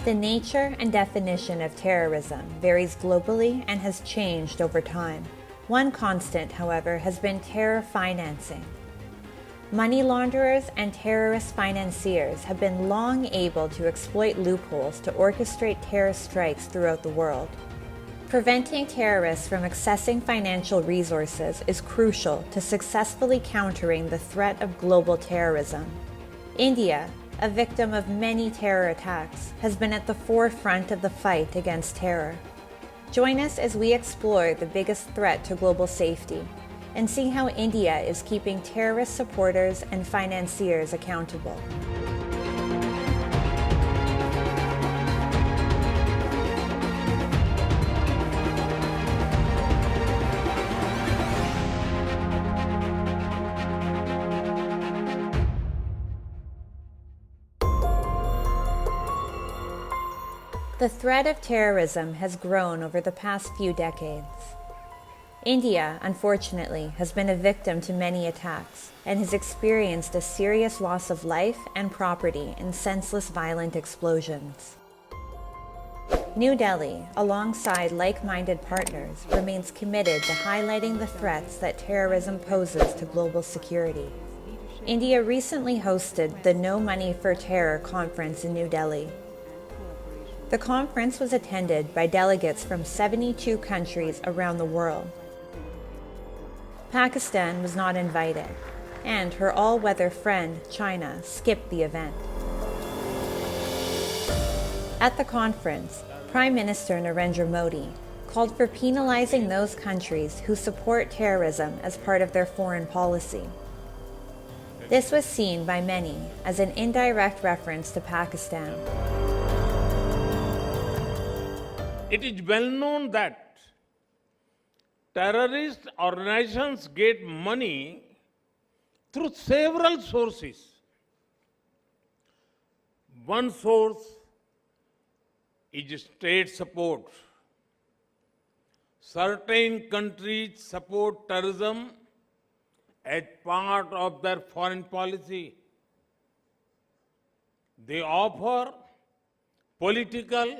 The nature and definition of terrorism varies globally and has changed over time. One constant, however, has been terror financing. Money launderers and terrorist financiers have been long able to exploit loopholes to orchestrate terror strikes throughout the world. Preventing terrorists from accessing financial resources is crucial to successfully countering the threat of global terrorism. India, a victim of many terror attacks, has been at the forefront of the fight against terror. Join us as we explore the biggest threat to global safety and see how India is keeping terrorist supporters and financiers accountable. The threat of terrorism has grown over the past few decades. India, unfortunately, has been a victim to many attacks and has experienced a serious loss of life and property in senseless violent explosions. New Delhi, alongside like-minded partners, remains committed to highlighting the threats that terrorism poses to global security. India recently hosted the No Money for Terror conference in New Delhi. The conference was attended by delegates from 72 countries around the world. Pakistan was not invited, and her all-weather friend, China, skipped the event. At the conference, Prime Minister Narendra Modi called for penalizing those countries who support terrorism as part of their foreign policy. This was seen by many as an indirect reference to Pakistan. It is well known that terrorist organizations get money through several sources. One source is state support. Certain countries support terrorism as part of their foreign policy. They offer political,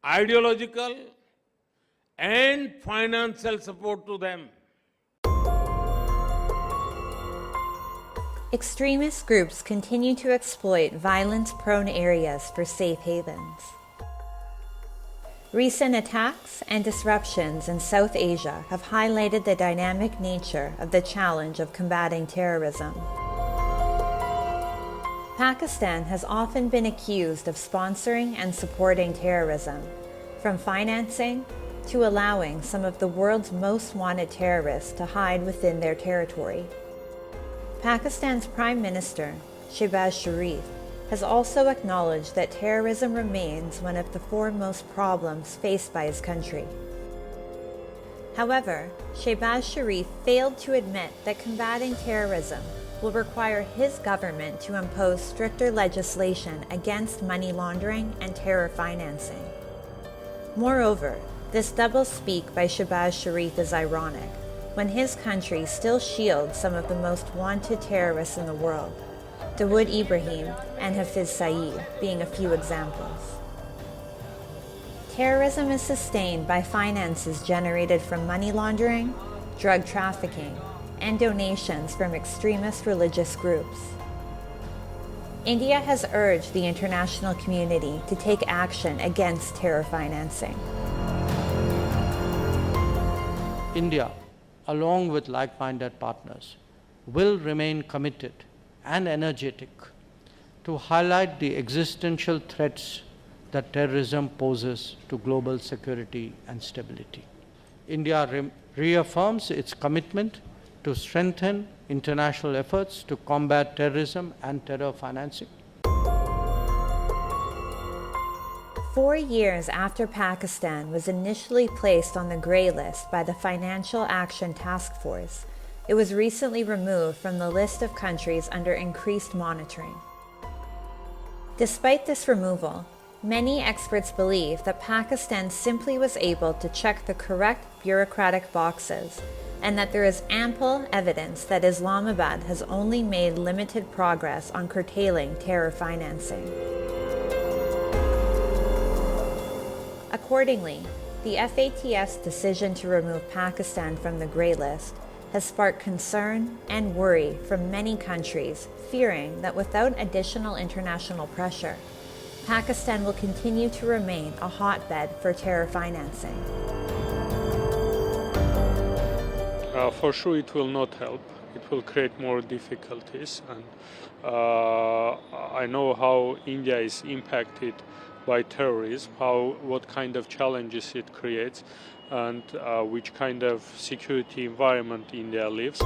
ideological, and financial support to them. Extremist groups continue to exploit violence-prone areas for safe havens. Recent attacks and disruptions in South Asia have highlighted the dynamic nature of the challenge of combating terrorism. Pakistan has often been accused of sponsoring and supporting terrorism, from financing to allowing some of the world's most wanted terrorists to hide within their territory. Pakistan's Prime Minister, Shehbaz Sharif, has also acknowledged that terrorism remains one of the foremost problems faced by his country. However, Shehbaz Sharif failed to admit that combating terrorism will require his government to impose stricter legislation against money laundering and terror financing. Moreover, this double-speak by Shehbaz Sharif is ironic, when his country still shields some of the most wanted terrorists in the world, Dawood Ibrahim and Hafiz Saeed being a few examples. Terrorism is sustained by finances generated from money laundering, drug trafficking, and donations from extremist religious groups. India has urged the international community to take action against terror financing. India, along with like-minded partners, will remain committed and energetic to highlight the existential threats that terrorism poses to global security and stability. India reaffirms its commitment to strengthen international efforts to combat terrorism and terror financing. 4 years after Pakistan was initially placed on the grey list by the Financial Action Task Force, it was recently removed from the list of countries under increased monitoring. Despite this removal, many experts believe that Pakistan simply was able to check the correct bureaucratic boxes and that there is ample evidence that Islamabad has only made limited progress on curtailing terror financing. Accordingly, the FATF's decision to remove Pakistan from the grey list has sparked concern and worry from many countries, fearing that without additional international pressure, Pakistan will continue to remain a hotbed for terror financing. For sure it will not help. It will create more difficulties, and I know how India is impacted by terrorism, what kind of challenges it creates, and which kind of security environment India lives.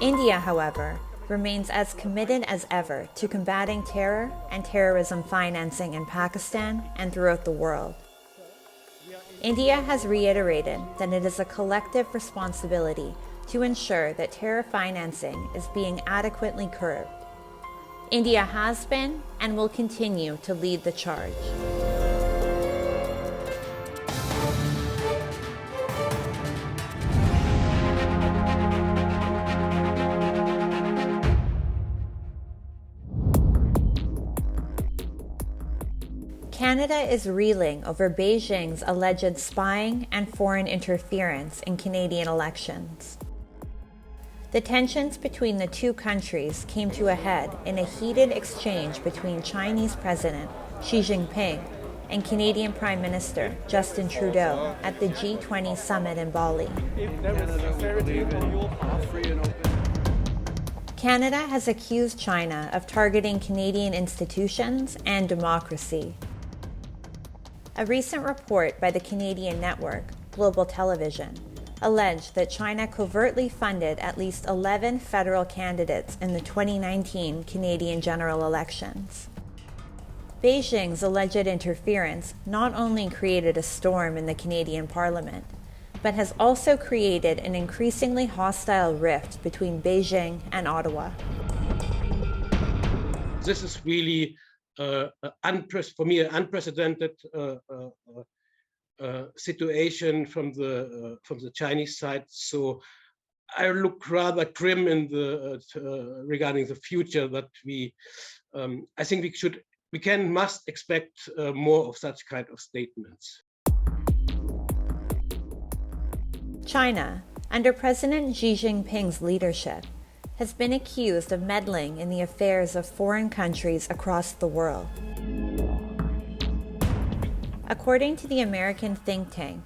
India, however, remains as committed as ever to combating terror and terrorism financing in Pakistan and throughout the world. India has reiterated that it is a collective responsibility to ensure that terror financing is being adequately curbed. India has been and will continue to lead the charge. Canada is reeling over Beijing's alleged spying and foreign interference in Canadian elections. The tensions between the two countries came to a head in a heated exchange between Chinese President Xi Jinping and Canadian Prime Minister Justin Trudeau at the G20 summit in Bali. Canada has accused China of targeting Canadian institutions and democracy. A recent report by the Canadian network, Global Television, alleged that China covertly funded at least 11 federal candidates in the 2019 Canadian general elections. Beijing's alleged interference not only created a storm in the Canadian Parliament, but has also created an increasingly hostile rift between Beijing and Ottawa. This is really, for me, an unprecedented situation from the Chinese side. So I look rather grim in regarding the future. That I think we must expect more of such kind of statements. China, under President Xi Jinping's leadership, has been accused of meddling in the affairs of foreign countries across the world. According to the American think tank,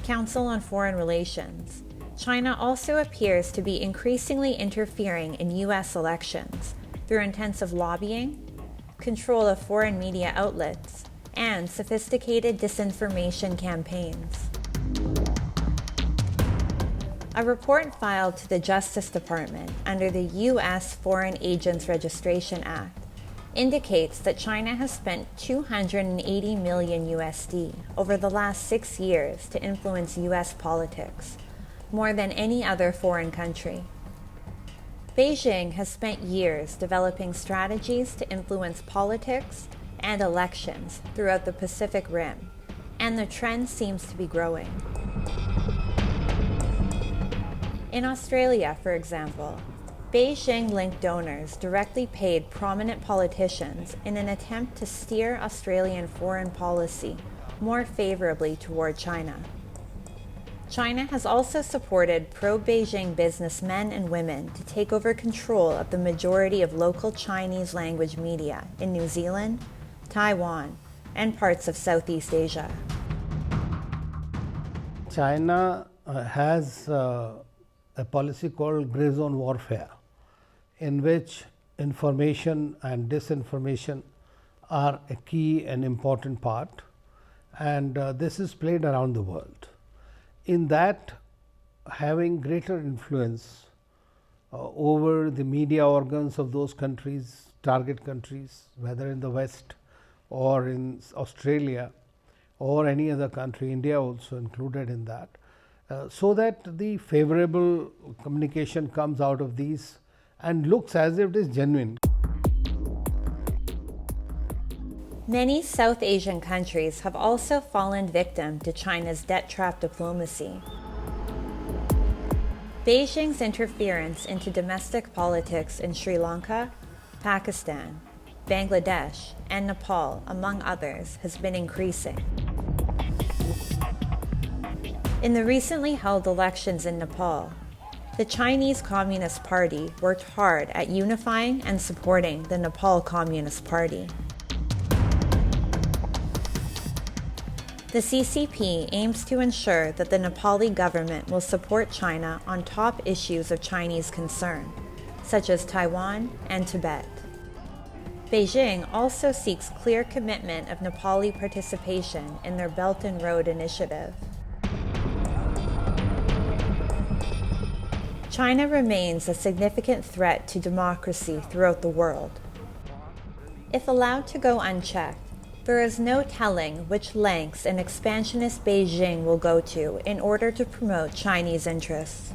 Council on Foreign Relations, China also appears to be increasingly interfering in U.S. elections through intensive lobbying, control of foreign media outlets, and sophisticated disinformation campaigns. A report filed to the Justice Department under the U.S. Foreign Agents Registration Act indicates that China has spent $280 million USD over the last 6 years to influence U.S. politics, more than any other foreign country. Beijing has spent years developing strategies to influence politics and elections throughout the Pacific Rim, and the trend seems to be growing. In Australia, for example, Beijing-linked donors directly paid prominent politicians in an attempt to steer Australian foreign policy more favorably toward China. China has also supported pro-Beijing businessmen and women to take over control of the majority of local Chinese language media in New Zealand, Taiwan, and parts of Southeast Asia. China has a policy called gray zone warfare, in which information and disinformation are a key and important part, and this is played around the world. In that, having greater influence over the media organs of those countries, target countries, whether in the West or in Australia or any other country, India also included in that, so that the favorable communication comes out of these and looks as if it is genuine. Many South Asian countries have also fallen victim to China's debt trap diplomacy. Beijing's interference into domestic politics in Sri Lanka, Pakistan, Bangladesh, and Nepal, among others, has been increasing. In the recently held elections in Nepal, the Chinese Communist Party worked hard at unifying and supporting the Nepal Communist Party. The CCP aims to ensure that the Nepali government will support China on top issues of Chinese concern, such as Taiwan and Tibet. Beijing also seeks clear commitment of Nepali participation in their Belt and Road Initiative. China remains a significant threat to democracy throughout the world. If allowed to go unchecked, there is no telling which lengths an expansionist Beijing will go to in order to promote Chinese interests.